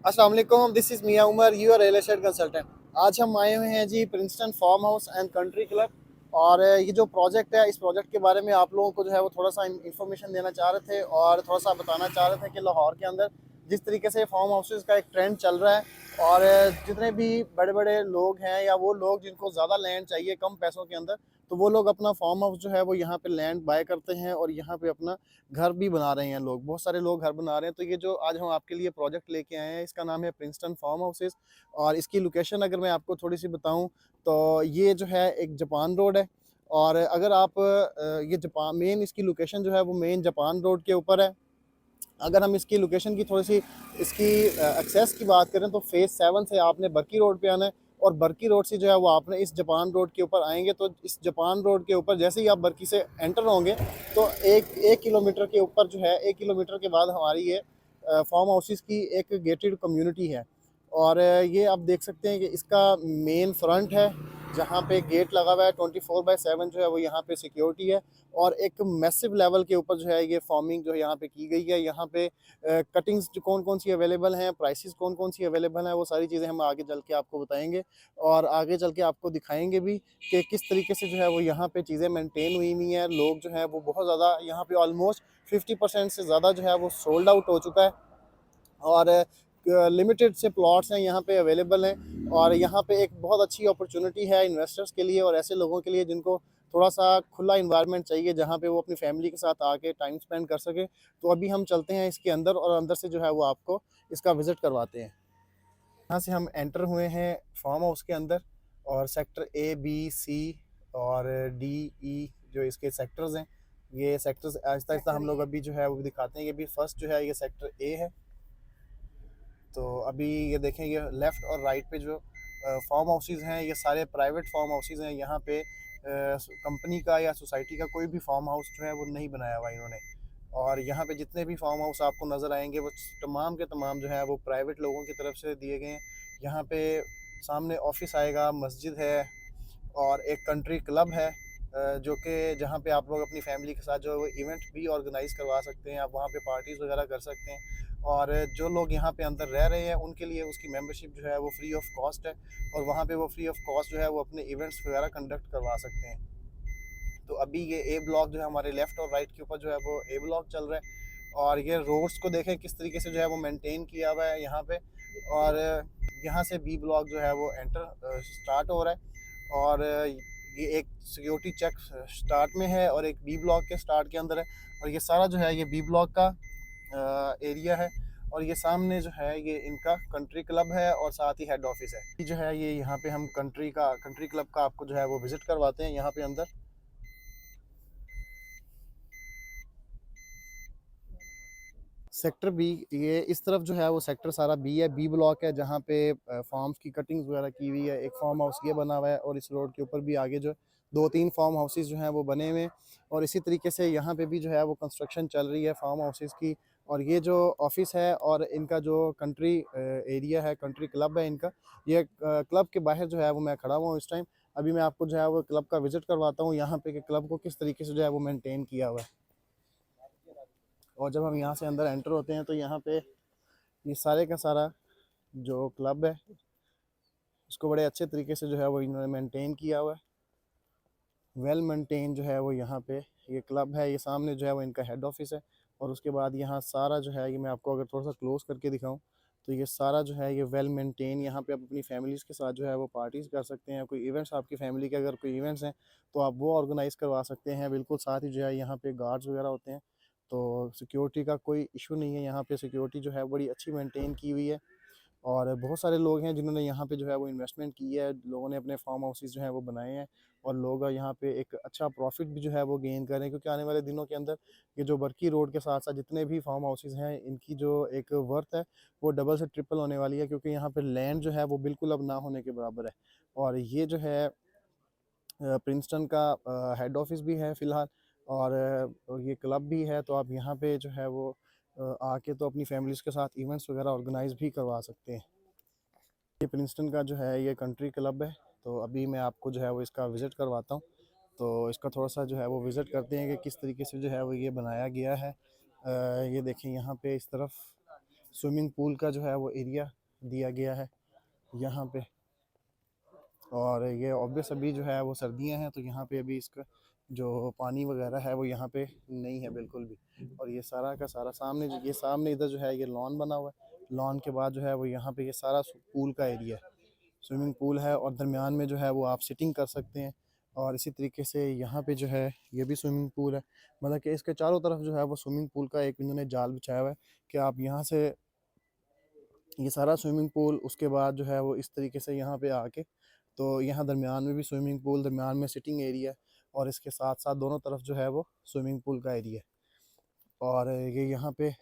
अस्सलाम वालेकुम, this is Mian Umar, your real estate consultant. आज हम आए हुए हैं जी Princeton farm house and country club. और ये जो प्रोजेक्ट है, इस प्रोजेक्ट के बारे में आप लोगों को जो है वो थोड़ा सा इन्फॉर्मेशन देना चाह रहे थे और थोड़ा सा बताना चाह रहे थे कि लाहौर के अंदर जिस तरीके से फार्म हाउसेस का एक ट्रेंड चल रहा है और जितने भी बड़े बड़े लोग हैं या वो लोग जिनको ज़्यादा लैंड चाहिए कम पैसों के अंदर, तो वो लोग अपना फार्म हाउस जो है वो यहाँ पे लैंड बाय करते हैं और यहाँ पे अपना घर भी बना रहे हैं। लोग, बहुत सारे लोग घर बना रहे हैं। तो ये जो आज हम आपके लिए प्रोजेक्ट लेके आए हैं, इसका नाम है प्रिंसटन फार्म हाउसेस। और इसकी लोकेशन अगर मैं आपको थोड़ी सी बताऊं, तो ये जो है एक जापान रोड है। और अगर आप ये जापान मेन इसकी लोकेशन जो है वो मेन जापान रोड के ऊपर है। अगर हम इसकी लोकेशन की थोड़ी सी इसकी एक्सेस की बात करें, तो फेज़ 7 से आपने बरकी रोड पे आना है और बरकी रोड से जो है वो आपने इस जापान रोड के ऊपर आएंगे। तो इस जापान रोड के ऊपर जैसे ही आप बरकी से एंटर होंगे, तो एक किलोमीटर के ऊपर जो है, 1 किलोमीटर के बाद हमारी ये फार्म हाउसेस की एक गेटेड कम्युनिटी है। और ये आप देख सकते हैं कि इसका मेन फ्रंट है जहाँ पे गेट लगा हुआ है। 24/7 जो है वो यहाँ पे सिक्योरिटी है। और एक मैसिव लेवल के ऊपर जो है ये फार्मिंग जो है यहाँ पे की गई है। यहाँ पे कटिंग्स जो कौन कौन सी अवेलेबल हैं, प्राइसेस कौन कौन सी अवेलेबल हैं, वो सारी चीज़ें हम आगे चल के आपको बताएंगे और आगे चल के आपको दिखाएंगे भी कि किस तरीके से जो है वो यहाँ पे चीज़ें मेंटेन हुई हुई हैं। लोग जो है वो बहुत ज़्यादा यहाँ पे ऑलमोस्ट 50% से ज़्यादा जो है वो सोल्ड आउट हो चुका है। और लिमिटेड से प्लॉट्स हैं यहाँ पे अवेलेबल हैं। और यहाँ पे एक बहुत अच्छी अपॉर्चुनिटी है इन्वेस्टर्स के लिए और ऐसे लोगों के लिए जिनको थोड़ा सा खुला इन्वायरमेंट चाहिए, जहाँ पे वो अपनी फैमिली के साथ आके टाइम स्पेंड कर सके। तो अभी हम चलते हैं इसके अंदर और अंदर से जो है वो आपको इसका विज़िट करवाते हैं। यहाँ से हम एंटर हुए हैं फार्म हाउस के अंदर। और सेक्टर A, B, C और D, E जो इसके सेक्टर्स हैं, ये सेक्टर्स आहिस्ता आहिस्ता हम लोग अभी जो है वो दिखाते हैं। ये भी फर्स्ट जो है ये सेक्टर A है। तो अभी ये देखें, ये लेफ़्ट और राइट पे जो फार्म हाउसेस हैं, ये सारे प्राइवेट फार्म हाउसेस हैं। यहाँ पे कंपनी का या सोसाइटी का कोई भी फार्म हाउस जो है वो नहीं बनाया हुआ इन्होंने। और यहाँ पे जितने भी फार्म हाउस आपको नज़र आएंगे वो तमाम के तमाम जो है वो प्राइवेट लोगों की तरफ से दिए गए हैं। यहाँ पे सामने ऑफिस आएगा, मस्जिद है और एक कंट्री क्लब है, जो कि जहाँ पे आप लोग अपनी फैमिली के साथ जो है वो इवेंट भी ऑर्गेनाइज़ करवा सकते हैं। आप वहाँ पे पार्टीज़ वगैरह कर सकते हैं। और जो लोग यहाँ पे अंदर रह रहे हैं उनके लिए उसकी मेंबरशिप जो है वो फ्री ऑफ कॉस्ट है। और वहाँ पे वो फ्री ऑफ कॉस्ट जो है वो अपने इवेंट्स वगैरह कंडक्ट करवा सकते हैं। तो अभी ये A ब्लॉक जो है हमारे लेफ़्ट और राइट के ऊपर जो है वो A ब्लॉक चल रहा है। और ये रोड्स को देखें किस तरीके से जो है वो मेंटेन किया हुआ है यहाँ पे। और यहाँ से B ब्लॉक जो है वो एंटर स्टार्ट हो रहा है। और ये एक सिक्योरिटी चेक स्टार्ट में है और एक B ब्लॉक के स्टार्ट के अंदर है। और ये सारा जो है ये B ब्लॉक का एरिया है। और ये सामने जो है ये इनका कंट्री क्लब है और साथ ही हेड ऑफिस है। ये जो है ये यहाँ पे हम कंट्री क्लब का आपको जो है वो विजिट करवाते हैं यहाँ पे अंदर। सेक्टर बी, ये इस तरफ जो है वो सेक्टर सारा बी है, बी ब्लॉक है, जहाँ पे फार्म्स की कटिंग्स वगैरह की हुई है। एक फार्म हाउस ये बना हुआ है और इस रोड के ऊपर भी आगे जो 2-3 फार्म हाउसेस जो हैं वो बने हुए हैं। और इसी तरीके से यहाँ पे भी जो है वो कंस्ट्रक्शन चल रही है फार्म हाउसेस की। और ये जो ऑफिस है और इनका जो कंट्री एरिया है, कंट्री क्लब है इनका, ये क्लब के बाहर जो है वो मैं खड़ा हुआ हूँ इस टाइम। अभी मैं आपको जो है वो क्लब का विजिट करवाता हूँ यहाँ पे कि क्लब को किस तरीके से जो है वो मेनटेन किया हुआ है। और जब हम यहाँ से अंदर एंटर होते हैं, तो यहाँ पे ये सारे का सारा जो क्लब है उसको बड़े अच्छे तरीके से जो है वो इन्होंने मेंटेन किया हुआ है। वेल मेंटेन जो है वो यहाँ पे ये क्लब है। ये सामने जो है वो इनका हेड ऑफिस है। और उसके बाद यहाँ सारा जो है, ये मैं आपको अगर थोड़ा सा क्लोज करके दिखाऊं, तो ये सारा जो है ये वेल मेंटेन। यहाँ पे आप अपनी फैमिलीज़ के साथ जो है वो पार्टीज़ कर सकते हैं। कोई इवेंट्स आपकी फैमिली के अगर कोई इवेंट्स हैं तो आप वो ऑर्गेनाइज़ करवा सकते हैं। बिल्कुल साथ ही जो है यहाँ पे गार्ड्स वगैरह होते हैं। तो सिक्योरिटी का कोई इशू नहीं है। यहाँ पे सिक्योरिटी जो है बड़ी अच्छी मेंटेन की हुई है। और बहुत सारे लोग हैं जिन्होंने यहाँ पे जो है वो इन्वेस्टमेंट की है। लोगों ने अपने फार्म हाउसेस जो है वो बनाए हैं और लोग यहाँ पे एक अच्छा प्रॉफिट भी जो है वो गेन कर रहे हैं, क्योंकि आने वाले दिनों के अंदर ये जो बरकी रोड के साथ साथ जितने भी फार्म हाउसेस हैं, इनकी जो एक वर्थ है वो डबल से ट्रिपल होने वाली है, क्योंकि यहाँ पे लैंड जो है वो बिल्कुल अब ना होने के बराबर है। और ये जो है प्रिंसटन का हेड ऑफिस भी है फ़िलहाल। और ये क्लब भी है। तो आप यहाँ पे जो है वो आके तो अपनी फैमिलीज़ के साथ इवेंट्स वगैरह ऑर्गेनाइज़ भी करवा सकते हैं। ये प्रिंसटन का जो है ये कंट्री क्लब है। तो अभी मैं आपको जो है वो इसका विज़िट करवाता हूँ। तो इसका थोड़ा सा जो है वो विज़िट करते हैं कि किस तरीके से जो है वो ये बनाया गया है। ये देखें यहाँ पे इस तरफ स्विमिंग पूल का जो है वो एरिया दिया गया है यहाँ पे। और ये ऑब्वियस अभी जो है वो सर्दियाँ हैं, तो यहाँ पे अभी इसका जो पानी वगैरह है वो यहाँ पे नहीं है बिल्कुल भी। और ये सारा का सारा सामने ये सामने इधर जो है ये लॉन बना हुआ है। लॉन के बाद जो है वो यहाँ पे ये सारा पूल का एरिया है, स्विमिंग पूल है, और दरमियान में जो है वो आप सिटिंग कर सकते हैं। और इसी तरीके से यहाँ पे जो है ये भी स्विमिंग पूल है। मतलब कि इसके चारों तरफ जो है वो स्विमिंग पूल का एक इन्होंने जाल बिछाया हुआ है कि आप यहाँ से ये सारा स्विमिंग पूल, उसके बाद जो है वो इस तरीके से यहाँ पे आके, तो यहाँ दरमियान में भी स्विमिंग पूल, दरमियान में सिटिंग एरिया, और इसके साथ साथ दोनों तरफ जो है वो स्विमिंग पूल का एरिया है। और ये यहाँ पे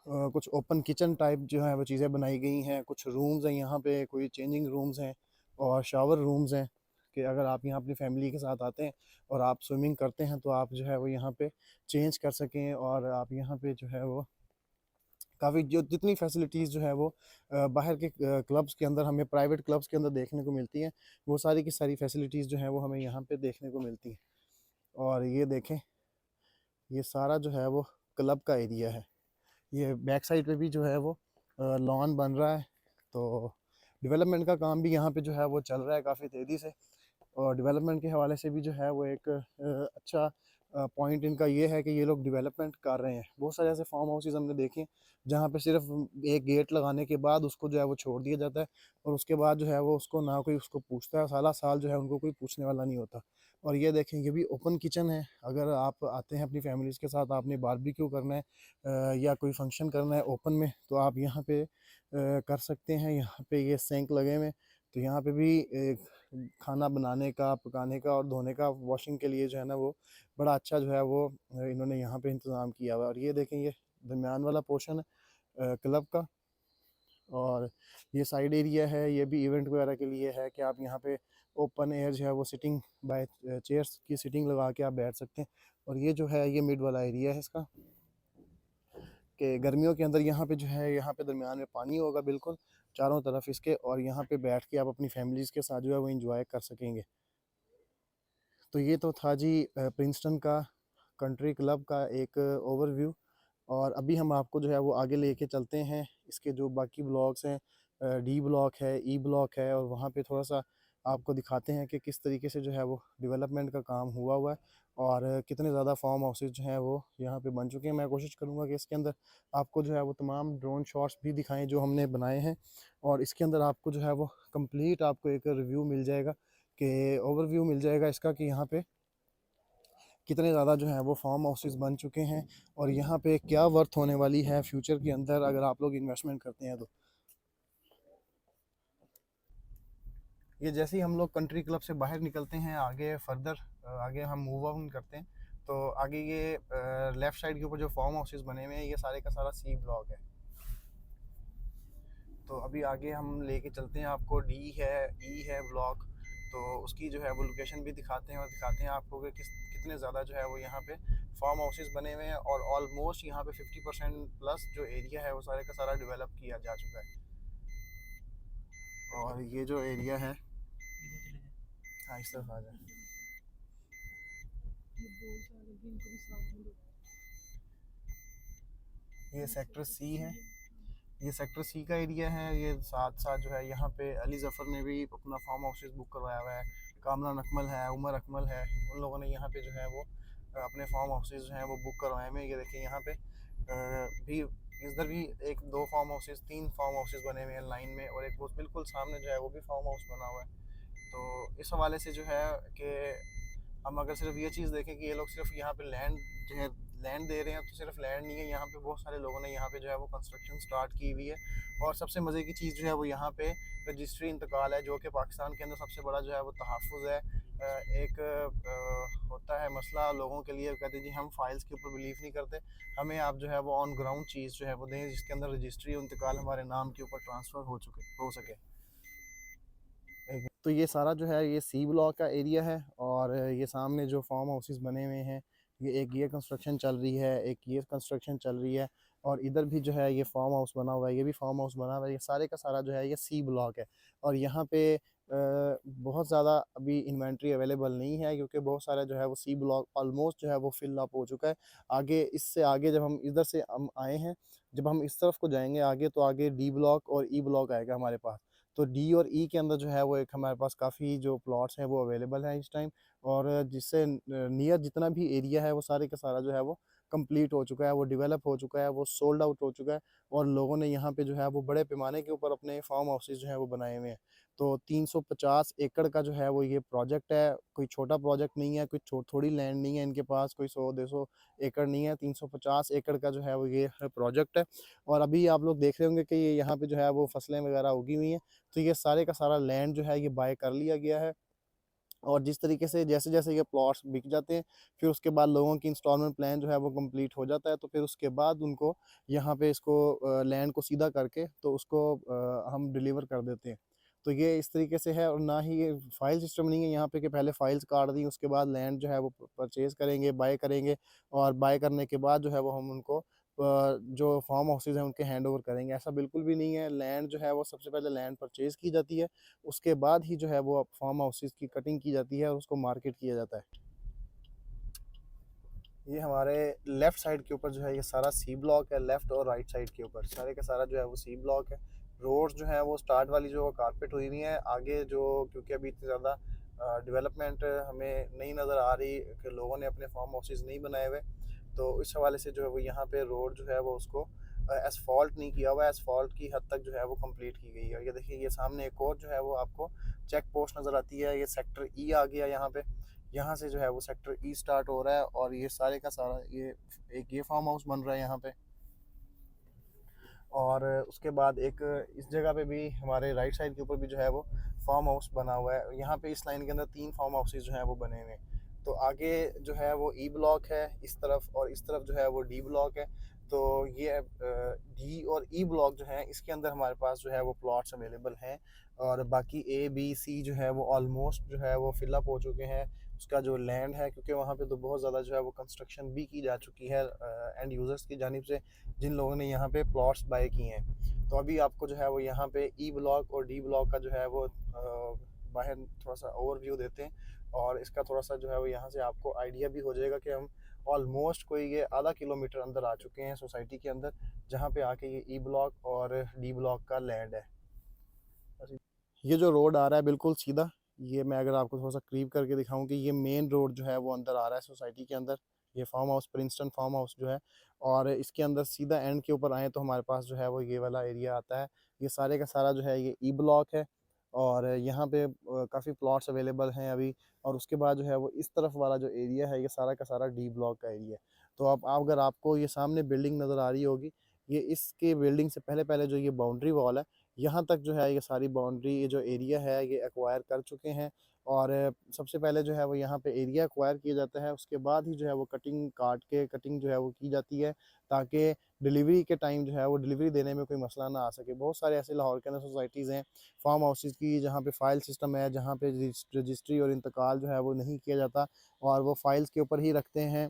कुछ ओपन किचन टाइप जो है वो चीज़ें बनाई गई हैं। कुछ रूम्स हैं यहाँ पे, कोई चेंजिंग रूम्स हैं और शावर रूम्स हैं कि अगर आप यहाँ अपनी फैमिली के साथ आते हैं और आप स्विमिंग करते हैं तो आप जो है वो यहाँ पे चेंज कर सकें। और आप यहाँ पे जो है वो काफ़ी जो जितनी फैसिलिटीज़ जो है वो बाहर के क्लब्स के अंदर, हमें प्राइवेट क्लब्स के अंदर देखने को मिलती हैं, वो सारी की सारी फैसिलिटीज़ जो है वो हमें यहाँ पे देखने को मिलती हैं। और ये देखें, ये सारा जो है वो क्लब का एरिया है। ये बैक साइड पे भी जो है वो लॉन बन रहा है। तो डेवलपमेंट का काम भी यहाँ पे जो है वो चल रहा है काफ़ी तेज़ी से। और डेवलपमेंट के हवाले से भी जो है वो एक अच्छा पॉइंट इनका ये है कि ये लोग डेवलपमेंट कर रहे हैं। बहुत सारे ऐसे फार्म हाउसेस हमने देखे हैं जहाँ पे सिर्फ एक गेट लगाने के बाद उसको जो है वो छोड़ दिया जाता है, और उसके बाद जो है वो उसको ना कोई उसको पूछता है, साला साल जो है उनको कोई पूछने वाला नहीं होता। और ये देखें, ये भी ओपन किचन है। अगर आप आते हैं अपनी फैमिलीज़ के साथ, आपने बारबेक्यू करना है या कोई फंक्शन करना है ओपन में, तो आप यहाँ पे कर सकते हैं। यहाँ पे ये सिंक लगे हुए हैं, तो यहाँ पे भी खाना बनाने का, पकाने का और धोने का, वॉशिंग के लिए जो है ना वो बड़ा अच्छा जो है वो इन्होंने यहाँ पे इंतज़ाम किया हुआ है। और ये देखें, ये दरमियान वाला पोर्शन है क्लब का। और ये साइड एरिया है, ये भी इवेंट वगैरह के लिए है कि आप यहाँ पे ओपन एयर जो है वो सिटिंग बाय चेयर्स की सिटिंग लगा के आप बैठ सकते हैं। और ये जो है ये मिड वाला एरिया है इसका, कि गर्मियों के अंदर यहाँ पे जो है, यहाँ पे दरमियान में पानी होगा बिल्कुल चारों तरफ इसके, और यहाँ पे बैठ के आप अपनी फैमिलीज़ के साथ जो है वो इंजॉय कर सकेंगे। तो ये तो था जी प्रिंसटन का कंट्री क्लब का एक ओवरव्यू। और अभी हम आपको जो है वो आगे लेके चलते हैं, इसके जो बाकी ब्लॉक्स हैं, डी ब्लॉक है, ई ब्लॉक है, और वहाँ पे थोड़ा सा आपको दिखाते हैं कि किस तरीके से जो है वो डेवलपमेंट का काम हुआ हुआ है, और कितने ज़्यादा फार्म हाउसेज जो हैं वो यहाँ पे बन चुके हैं। मैं कोशिश करूँगा कि इसके अंदर आपको जो है वो तमाम ड्रोन शॉट्स भी दिखाएं जो हमने बनाए हैं, और इसके अंदर आपको जो है वो कंप्लीट आपको एक रिव्यू मिल जाएगा, कि ओवरव्यू मिल जाएगा इसका, कि यहाँ पे कितने ज़्यादा जो है वो फार्म हाउसेस बन चुके हैं, और यहाँ पे क्या वर्थ होने वाली है फ्यूचर के अंदर अगर आप लोग इन्वेस्टमेंट करते हैं तो। ये जैसे ही हम लोग कंट्री क्लब से बाहर निकलते हैं, आगे फर्दर आगे हम मूव ऑन करते हैं, तो आगे ये लेफ़्ट साइड के ऊपर जो फार्म हाउसेस बने हुए हैं, ये सारे का सारा सी ब्लॉक है। तो अभी आगे हम लेके चलते हैं आपको, डी है, ई है ब्लॉक, तो उसकी जो है वो लोकेशन भी दिखाते हैं, और दिखाते हैं आपको कि कितने ज़्यादा जो है वो यहाँ पे फार्म हाउसेस बने हुए हैं। और ऑलमोस्ट यहाँ पे 50% प्लस जो एरिया है वो सारे का सारा डेवलप किया जा चुका है। और ये जो एरिया है, हाँ इस तरफ आ जाए, ये सेक्टर सी है, ये सेक्टर सी का एरिया है। ये साथ साथ जो है यहाँ पे अली ज़फ़र ने भी अपना फार्म हाउसेस बुक करवाया हुआ है, कामरान अकमल है, उमर अकमल है, उन लोगों ने यहाँ पे जो है वो अपने फार्म हाउसेस जो हैं वो बुक करवाए हुए हैं। ये देखिए यहाँ पे भी, इधर भी एक दो फार्म हाउसेस, तीन फार्म हाउसेस बने हुए हैं लाइन में, और एक वो बिल्कुल सामने जो है वो भी फार्म हाउस बना हुआ है। तो इस हवाले से जो है कि हम अगर सिर्फ ये चीज़ देखें कि ये लोग सिर्फ यहाँ पे लैंड जो है लैंड दे रहे हैं, तो सिर्फ लैंड नहीं है, यहाँ पे बहुत सारे लोगों ने यहाँ पे जो है वो कंस्ट्रक्शन स्टार्ट की हुई है। और सबसे मज़े की चीज़ जो है वो यहाँ पे रजिस्ट्री इंतकाल है, जो कि पाकिस्तान के अंदर सबसे बड़ा जो है वो तहफ़्फ़ुज़ है। एक होता है मसला लोगों के लिए, कहते हैं जी हम फाइल्स के ऊपर बिलीव नहीं करते, हमें आप जो है वो ऑन ग्राउंड चीज़ जो है वो दें, जिसके अंदर रजिस्ट्री इंतकाल हमारे नाम के ऊपर ट्रांसफ़र हो सके। तो ये सारा जो है ये सी ब्लॉक का एरिया है, और ये सामने जो फार्म हाउसेस बने हुए हैं, ये एक ये कंस्ट्रक्शन चल रही है, एक ये कंस्ट्रक्शन चल रही है। और इधर भी जो है ये फार्म हाउस बना हुआ है, ये भी फार्म हाउस बना हुआ है। ये सारे का सारा जो है ये सी ब्लॉक है। और यहाँ पे बहुत ज़्यादा अभी इन्वेंट्री अवेलेबल नहीं है, क्योंकि बहुत सारा जो है वो सी ब्लॉक ऑलमोस्ट जो है वो फिल अप हो चुका है। आगे इससे आगे जब हम इधर से हम आए हैं, जब हम इस तरफ को जाएंगे आगे, तो आगे डी ब्लॉक और ई ब्लॉक आएगा हमारे पास। तो डी और ई के अंदर जो है वो एक हमारे पास काफ़ी जो प्लॉट्स हैं वो अवेलेबल हैं इस टाइम। और जिससे नियर जितना भी एरिया है वो सारे का सारा जो है वो कंप्लीट हो चुका है, वो डेवलप हो चुका है, वो सोल्ड आउट हो चुका है। और लोगों ने यहाँ पे जो है वो बड़े पैमाने के ऊपर अपने फार्म हाउसेज जो है वो बनाए हुए हैं। तो 350 एकड़ का जो है वो ये प्रोजेक्ट है, कोई छोटा प्रोजेक्ट नहीं है, कोई थोड़ी लैंड नहीं है इनके पास, कोई 100-150 एकड़ नहीं है, 350 एकड़ का जो है वो ये प्रोजेक्ट है। और अभी आप लोग देख रहे होंगे कि ये यहाँ पे जो है वो फसलें वगैरह उगी हुई हैं। तो ये सारे का सारा लैंड जो है ये बाय कर लिया गया है। और जिस तरीके से जैसे जैसे ये प्लॉट्स बिक जाते हैं, फिर उसके बाद लोगों की इंस्टॉलमेंट प्लान जो है वो कंप्लीट हो जाता है। तो फिर उसके बाद उनको यहाँ पे इसको लैंड को सीधा करके तो उसको हम डिलीवर कर देते हैं। तो ये इस तरीके से है। और ना ही ये फाइल सिस्टम नहीं है यहाँ पे कि पहले फाइल्स काट दी उसके बाद लैंड जो है वो परचेज़ करेंगे, बाय करेंगे, और बाय करने के बाद जो है वो हम उनको जो फार्म हाउसेज हैं उनके हैंड ओवर करेंगे। ऐसा बिल्कुल भी नहीं है। लैंड जो है वो सबसे पहले लैंड परचेज़ की जाती है, उसके बाद ही जो है वो फार्म हाउसेस की कटिंग की जाती है और उसको मार्केट किया जाता है। ये हमारे लेफ़्ट साइड के ऊपर जो है ये सारा सी ब्लॉक है, लेफ़्ट और राइट साइड के ऊपर सारे का सारा जो है वो सी ब्लॉक है। रोड्स जो है वो स्टार्ट वाली जो कारपेट हुई हुई है, आगे जो क्योंकि अभी इतनी ज़्यादा डेवलपमेंट हमें नहीं नज़र आ रही कि लोगों ने अपने फार्म हाउसेस नहीं बनाए हुए, तो इस हवाले से जो है वो यहाँ पे रोड जो है वो उसको एसफॉल्ट नहीं किया हुआ है। एसफॉल्ट की हद तक जो है वो कंप्लीट की गई है। और ये देखिए ये सामने एक और जो है वो आपको चेक पोस्ट नज़र आती है, ये सेक्टर ई आ गया यहाँ पे। यहाँ से जो है वो सेक्टर ई स्टार्ट हो रहा है और ये सारे का सारा ये एक ये फार्म हाउस बन रहा है यहाँ पे। और उसके बाद एक इस जगह पे भी हमारे राइट साइड के ऊपर भी जो है वो फार्म हाउस बना हुआ है। यहाँ पे इस लाइन के अंदर 3 फार्म हाउसेज जो हैं वो बने हुए हैं। तो आगे जो है वो ई ब्लॉक है इस तरफ, और इस तरफ जो है वो डी ब्लॉक है। तो ये डी और ई ब्लॉक जो है इसके अंदर हमारे पास जो है वो प्लॉट्स अवेलेबल हैं। और बाकी ए बी सी जो है वो ऑलमोस्ट जो है वो फिलअप हो चुके हैं। उसका जो लैंड है, क्योंकि वहाँ पे तो बहुत ज़्यादा जो है वो कंस्ट्रक्शन भी की जा चुकी है एंड यूज़र्स की जानिब से, जिन लोगों ने यहाँ पे प्लॉट्स बाय किए हैं। तो अभी आपको जो है वो यहाँ पे ई ब्लॉक और डी ब्लॉक का जो है वो बाहर थोड़ा सा ओवरव्यू देते हैं। और इसका थोड़ा सा जो है वो यहाँ से आपको आइडिया भी हो जाएगा कि हम ऑलमोस्ट कोई ये आधा किलोमीटर अंदर आ चुके हैं सोसाइटी के अंदर, जहाँ पे आके ये ई ब्लॉक और डी ब्लॉक का लैंड है। ये जो रोड आ रहा है बिल्कुल सीधा, ये मैं अगर आपको थोड़ा सा करीब करके दिखाऊं कि ये मेन रोड जो है वो अंदर आ रहा है सोसाइटी के अंदर। ये farm house Princeton farm house जो है, और इसके अंदर सीधा एंड के ऊपर आए तो हमारे पास जो है वो ये वाला एरिया आता है। ये सारे का सारा जो है ये ई ब्लॉक है। और यहाँ पे काफ़ी प्लॉट्स अवेलेबल हैं अभी। और उसके बाद जो है वो इस तरफ वाला जो एरिया है ये सारा का सारा डी ब्लॉक का एरिया है। तो अब अगर आपको ये सामने बिल्डिंग नज़र आ रही होगी, ये इसके बिल्डिंग से पहले पहले जो ये बाउंड्री वॉल है, यहाँ तक जो है ये सारी बाउंड्री, ये जो एरिया है ये एक्वायर कर चुके हैं। और सबसे पहले जो है वो यहाँ पे एरिया एक्वायर किया जाता है, उसके बाद ही जो है वो कटिंग काट के कटिंग जो है वो की जाती है, ताकि डिलीवरी के टाइम जो है वो डिलीवरी देने में कोई मसला ना आ सके। बहुत सारे ऐसे लाहौर के अंदर सोसाइटीज़ हैं फार्म हाउसेज़ की, जहाँ पे फ़ाइल सिस्टम है, जहाँ पे रजिस्ट्री और इंतकाल जो है वो नहीं किया जाता और वो फाइल्स के ऊपर ही रखते हैं।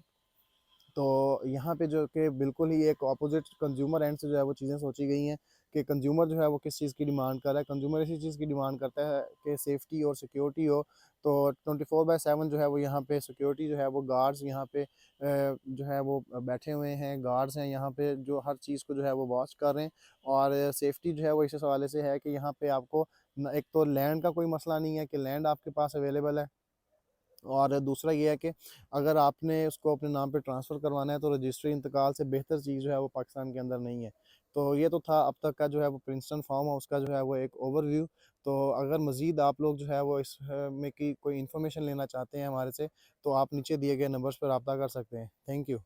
तो यहाँ पे जो कि बिल्कुल ही एक अपोजिट कंज्यूमर एंड से जो है वो चीज़ें सोची गई हैं कि कंज्यूमर जो है वो किस चीज़ की डिमांड कर रहा है। कंज्यूमर इसी चीज़ की डिमांड करता है कि सेफ्टी और सिक्योरिटी हो। तो 24/7 जो है वो यहाँ पे सिक्योरिटी जो है वो गार्ड्स यहाँ पे जो है वो बैठे हुए हैं, गार्ड्स हैं यहाँ पे जो हर चीज़ को जो है वो वॉच कर रहे हैं। और सेफ्टी जो है वो इस हवाले से है कि यहाँ पे आपको एक तो लैंड का कोई मसला नहीं है कि लैंड आपके पास अवेलेबल है। और दूसरा ये है कि अगर आपने उसको अपने नाम पे ट्रांसफ़र करवाना है तो रजिस्ट्री इंतकाल से बेहतर चीज़ जो है वो पाकिस्तान के अंदर नहीं है। तो ये तो था अब तक का जो है वो प्रिंसटन फार्म हाउस का जो है वो एक ओवरव्यू। तो अगर मज़ीद आप लोग जो है वो इस में की कोई इन्फॉर्मेशन लेना चाहते हैं हमारे से, तो आप नीचे दिए गए नंबर्स पर रब्ता कर सकते हैं। Thank you.